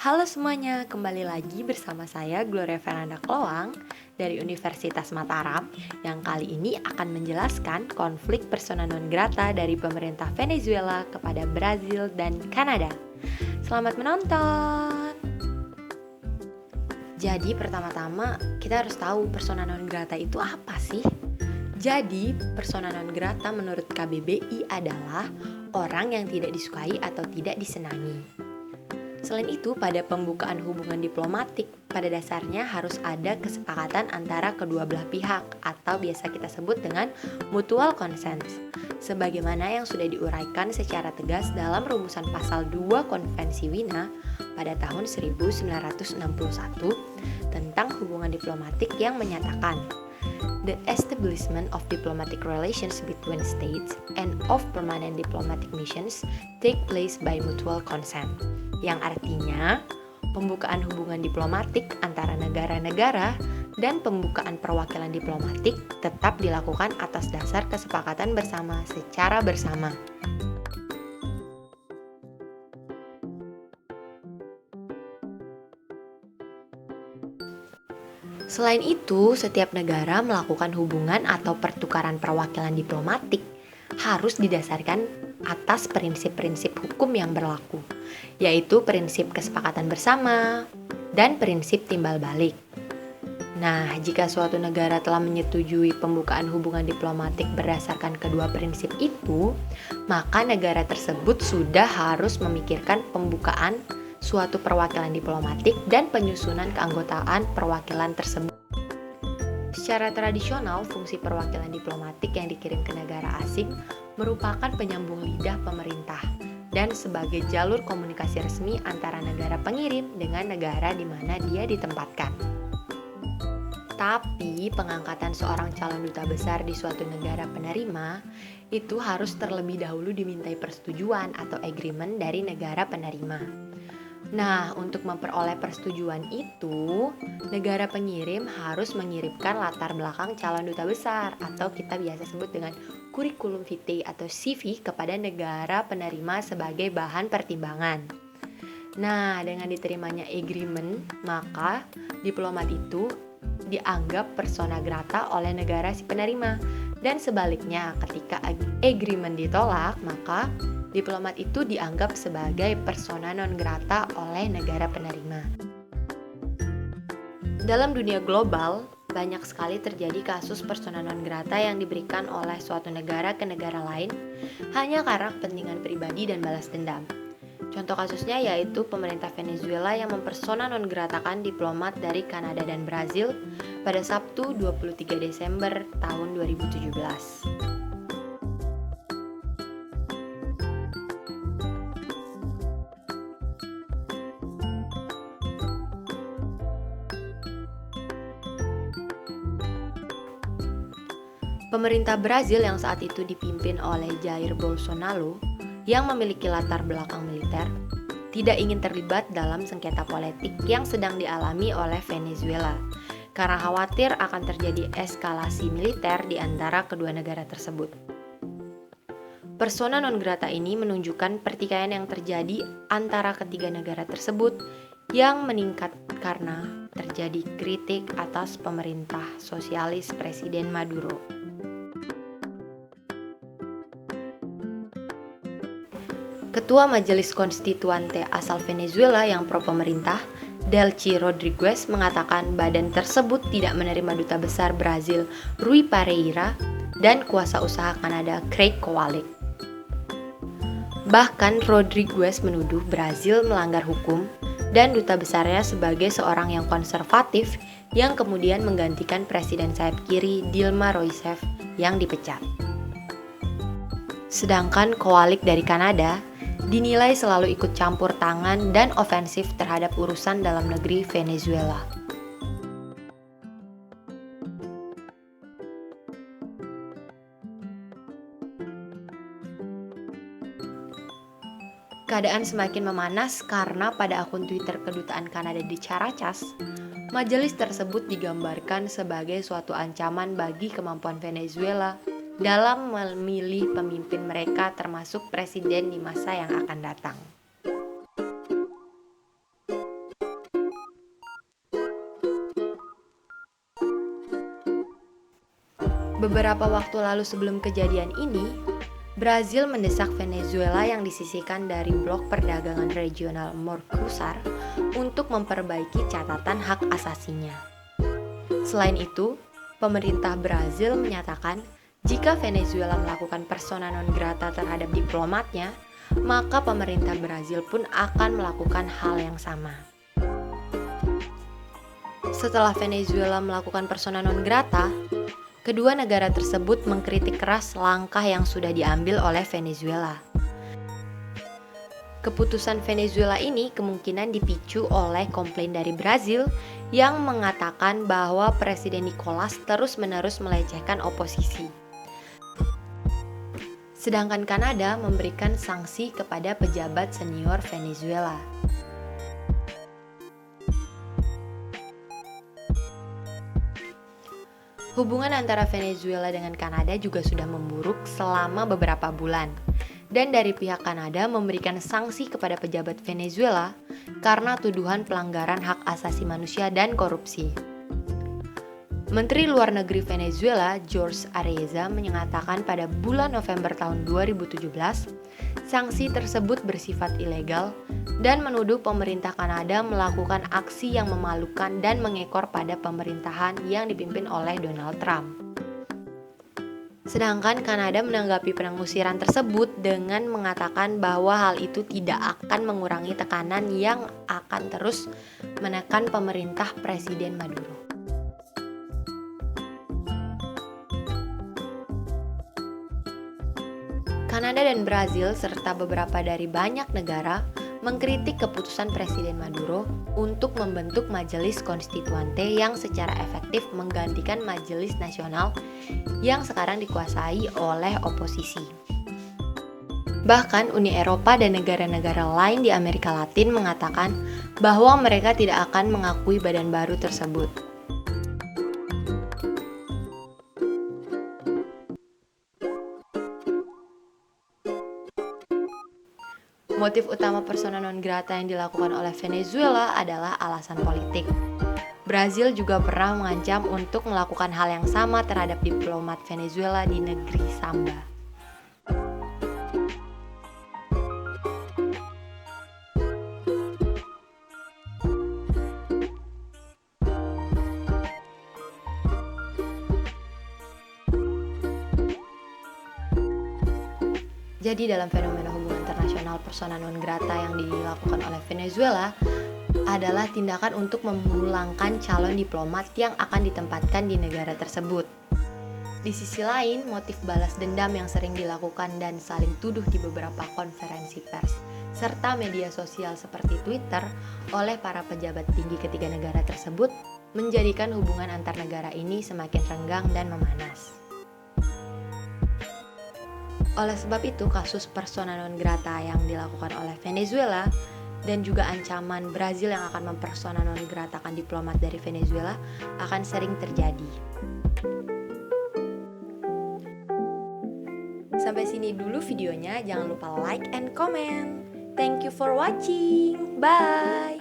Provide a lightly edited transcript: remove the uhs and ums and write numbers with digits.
Halo semuanya, kembali lagi bersama saya Gloria Fernanda Kloang dari Universitas Mataram yang kali ini akan menjelaskan konflik persona non grata dari pemerintah Venezuela kepada Brazil dan Kanada. Selamat menonton! Jadi pertama-tama kita harus tahu persona non grata itu apa sih? Jadi persona non grata menurut KBBI adalah orang yang tidak disukai atau tidak disenangi. Selain itu, pada pembukaan hubungan diplomatik, pada dasarnya harus ada kesepakatan antara kedua belah pihak atau biasa kita sebut dengan mutual consent. Sebagaimana yang sudah diuraikan secara tegas dalam rumusan pasal 2 Konvensi Wina pada tahun 1961 tentang hubungan diplomatik yang menyatakan the establishment of diplomatic relations between states and of permanent diplomatic missions take place by mutual consent, yang artinya pembukaan hubungan diplomatik antara negara-negara dan pembukaan perwakilan diplomatik tetap dilakukan atas dasar kesepakatan bersama secara bersama. Selain itu, setiap negara melakukan hubungan atau pertukaran perwakilan diplomatik harus didasarkan atas prinsip-prinsip hukum yang berlaku, yaitu prinsip kesepakatan bersama dan prinsip timbal balik. Nah, jika suatu negara telah menyetujui pembukaan hubungan diplomatik berdasarkan kedua prinsip itu, maka negara tersebut sudah harus memikirkan pembukaan suatu perwakilan diplomatik dan penyusunan keanggotaan perwakilan tersebut. Secara tradisional, fungsi perwakilan diplomatik yang dikirim ke negara asing merupakan penyambung lidah pemerintah dan sebagai jalur komunikasi resmi antara negara pengirim dengan negara di mana dia ditempatkan. Tapi, pengangkatan seorang calon duta besar di suatu negara penerima itu harus terlebih dahulu dimintai persetujuan atau agreement dari negara penerima. Nah, untuk memperoleh persetujuan itu, negara pengirim harus mengirimkan latar belakang calon duta besar atau kita biasa sebut dengan kurikulum vitae atau CV kepada negara penerima sebagai bahan pertimbangan. Nah, dengan diterimanya agreement, maka diplomat itu dianggap persona grata oleh negara si penerima. Dan sebaliknya, ketika agreement ditolak, maka diplomat itu dianggap sebagai persona non grata oleh negara penerima. Dalam dunia global, banyak sekali terjadi kasus persona non grata yang diberikan oleh suatu negara ke negara lain hanya karena kepentingan pribadi dan balas dendam. Contoh kasusnya yaitu pemerintah Venezuela yang mempersona non gratakan diplomat dari Kanada dan Brazil pada Sabtu 23 Desember tahun 2017. Pemerintah Brazil yang saat itu dipimpin oleh Jair Bolsonaro yang memiliki latar belakang militer tidak ingin terlibat dalam sengketa politik yang sedang dialami oleh Venezuela karena khawatir akan terjadi eskalasi militer di antara kedua negara tersebut. Persona non grata ini menunjukkan pertikaian yang terjadi antara ketiga negara tersebut yang meningkat karena terjadi kritik atas pemerintah sosialis Presiden Maduro. Ketua Majelis Konstituante asal Venezuela yang pro-pemerintah, Delcy Rodriguez, mengatakan badan tersebut tidak menerima duta besar Brazil Rui Pereira dan kuasa usaha Kanada Craig Kowalik. Bahkan Rodriguez menuduh Brazil melanggar hukum dan duta besarnya sebagai seorang yang konservatif yang kemudian menggantikan Presiden sayap kiri Dilma Rousseff yang dipecat. Sedangkan Kowalik dari Kanada dinilai selalu ikut campur tangan dan ofensif terhadap urusan dalam negeri Venezuela. Keadaan semakin memanas karena pada akun Twitter kedutaan Kanada di Caracas, majelis tersebut digambarkan sebagai suatu ancaman bagi kemampuan Venezuela dalam memilih pemimpin mereka termasuk presiden di masa yang akan datang. Beberapa waktu lalu sebelum kejadian ini, Brazil mendesak Venezuela yang disisihkan dari blok perdagangan regional Mercosur untuk memperbaiki catatan hak asasinya. Selain itu, pemerintah Brazil menyatakan jika Venezuela melakukan persona non grata terhadap diplomatnya, maka pemerintah Brazil pun akan melakukan hal yang sama. Setelah Venezuela melakukan persona non grata, kedua negara tersebut mengkritik keras langkah yang sudah diambil oleh Venezuela. Keputusan Venezuela ini kemungkinan dipicu oleh komplain dari Brazil yang mengatakan bahwa Presiden Nicolas terus-menerus melecehkan oposisi. Sedangkan Kanada memberikan sanksi kepada pejabat senior Venezuela. Hubungan antara Venezuela dengan Kanada juga sudah memburuk selama beberapa bulan. Dan dari pihak Kanada memberikan sanksi kepada pejabat Venezuela karena tuduhan pelanggaran hak asasi manusia dan korupsi. Menteri Luar Negeri Venezuela, Jorge Areza, menyatakan pada bulan November tahun 2017, sanksi tersebut bersifat ilegal dan menuduh pemerintah Kanada melakukan aksi yang memalukan dan mengekor pada pemerintahan yang dipimpin oleh Donald Trump. Sedangkan Kanada menanggapi pengusiran tersebut dengan mengatakan bahwa hal itu tidak akan mengurangi tekanan yang akan terus menekan pemerintah Presiden Maduro. Kanada dan Brazil serta beberapa dari banyak negara mengkritik keputusan Presiden Maduro untuk membentuk Majelis Konstituante yang secara efektif menggantikan Majelis Nasional yang sekarang dikuasai oleh oposisi. Bahkan Uni Eropa dan negara-negara lain di Amerika Latin mengatakan bahwa mereka tidak akan mengakui badan baru tersebut. Motif utama persona non grata yang dilakukan oleh Venezuela adalah alasan politik. Brazil juga pernah mengancam untuk melakukan hal yang sama terhadap diplomat Venezuela di negeri Samba. Jadi dalam fenomena hubungan internasional persona non grata yang dilakukan oleh Venezuela adalah tindakan untuk memulangkan calon diplomat yang akan ditempatkan di negara tersebut. Di sisi lain, motif balas dendam yang sering dilakukan dan saling tuduh di beberapa konferensi pers serta media sosial seperti Twitter oleh para pejabat tinggi ketiga negara tersebut menjadikan hubungan antar negara ini semakin renggang dan memanas. Oleh sebab itu, kasus persona non grata yang dilakukan oleh Venezuela dan juga ancaman Brazil yang akan mempersona non gratakan diplomat dari Venezuela akan sering terjadi. Sampai sini dulu videonya, jangan lupa like and comment. Thank you for watching. Bye.